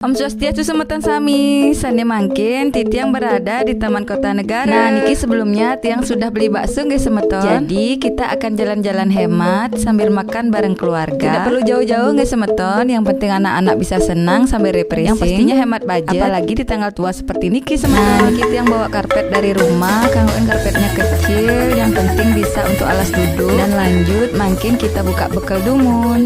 Om Swastiastu semeton sami, sane mangkin Titi yang berada di Taman Kota Negara. Nah niki sebelumnya tiang sudah beli bakso nggih semeton. Jadi kita akan jalan-jalan hemat sambil makan bareng keluarga. Tidak perlu jauh-jauh nggih semeton, yang penting anak-anak bisa senang sambil refreshing. Yang pastinya hemat budget, apalagi di tanggal tua seperti niki semeton. Nah niki tiang bawa karpet dari rumah, kanggoen karpetnya kecil, yang penting bisa untuk alas duduk. Dan lanjut mangkin kita buka bekal dumun.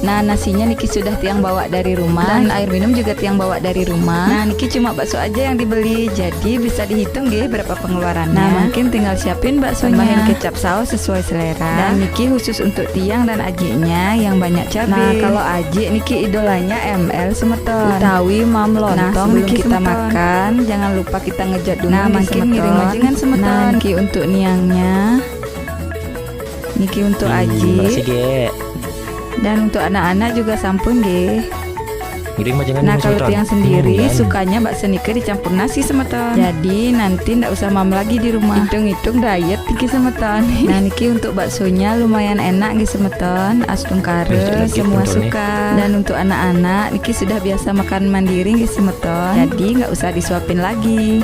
Nah nasinya niki sudah tiang bawa dari rumah, dan air minum juga tiang bawa dari rumah. Nah niki cuma bakso aja yang dibeli, jadi bisa dihitung nggih berapa pengeluarannya. Nah mungkin tinggal siapin baksonya, tambahin kecap saus sesuai selera. Dan niki khusus untuk tiang dan ajiknya yang banyak cabai. Nah kalau ajik niki idolanya ML semeton, utawi mam lontong. Nah sebelum kita makan jangan lupa kita ngejat dulu. Nah makin ngiring majengan semeton. Nah niki untuk niangnya, niki untuk ajik. Dan untuk anak-anak juga sampun nggih. Nah kalau tiang sendiri sukanya bakso nike dicampur nasi semeton. Jadi nanti ndak usah mam lagi di rumah. Hitung-hitung diet niki semeton. Nah niki untuk baksonya lumayan enak nggih semeton, astung kare semua suka. Dan untuk anak-anak niki sudah biasa makan mandiri nggih semeton. Jadi nggak usah disuapin lagi.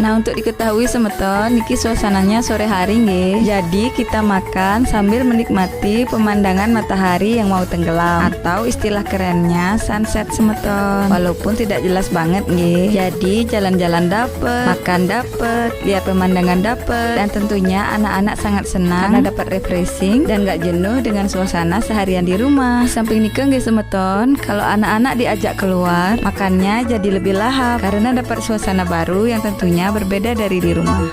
Nah untuk diketahui semeton, niki suasananya sore hari nggih. Jadi kita makan sambil menikmati pemandangan matahari yang mau tenggelam, atau istilah kerennya sunset semeton. Walaupun tidak jelas banget nggih. Jadi jalan-jalan dapet, makan dapet, lihat pemandangan dapet, dan tentunya anak-anak sangat senang karena dapat refreshing dan gak jenuh dengan suasana seharian di rumah. Samping nikah nggih semeton, kalau anak-anak diajak keluar, makannya jadi lebih lahap karena dapat suasana baru yang tentunya berbeda dari di rumah.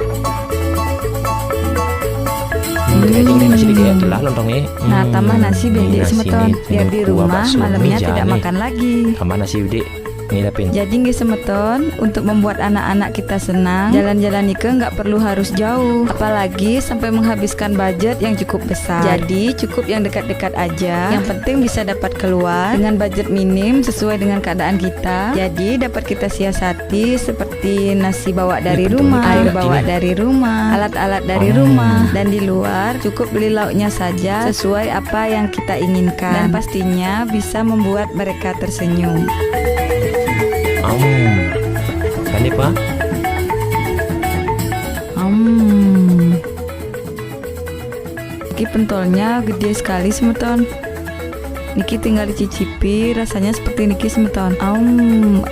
Nah tambah nasi bedik semeton, biar di rumah malamnya tidak makan lagi. Tambah nasi bedik ngidapin. Jadi nggih semeton, untuk membuat anak-anak kita senang, jalan-jalan nike nggak perlu harus jauh, apalagi sampai menghabiskan budget yang cukup besar. Jadi cukup yang dekat-dekat aja, yang penting bisa dapat keluar dengan budget minim sesuai dengan keadaan kita. Jadi dapat kita siasati seperti nasi bawa dari rumah, air bawa dari rumah, alat-alat dari rumah, dan di luar cukup beli lauknya saja sesuai apa yang kita inginkan, dan pastinya bisa membuat mereka tersenyum. Ini Pak. Niki pentolnya gede sekali semeton. Niki tinggal dicicipi, rasanya seperti niki semeton.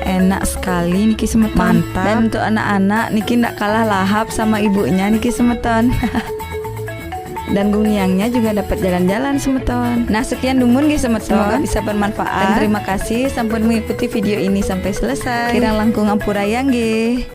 Enak sekali niki semeton. Mantap. Dan untuk anak-anak niki ndak kalah lahap sama ibunya niki semeton. Dan guniangnya juga dapat jalan-jalan semeton. Nah sekian dumun nggih semeton, semoga bisa bermanfaat. Dan terima kasih sampun mengikuti video ini sampai selesai. Kirang langkung ampuraya nggih.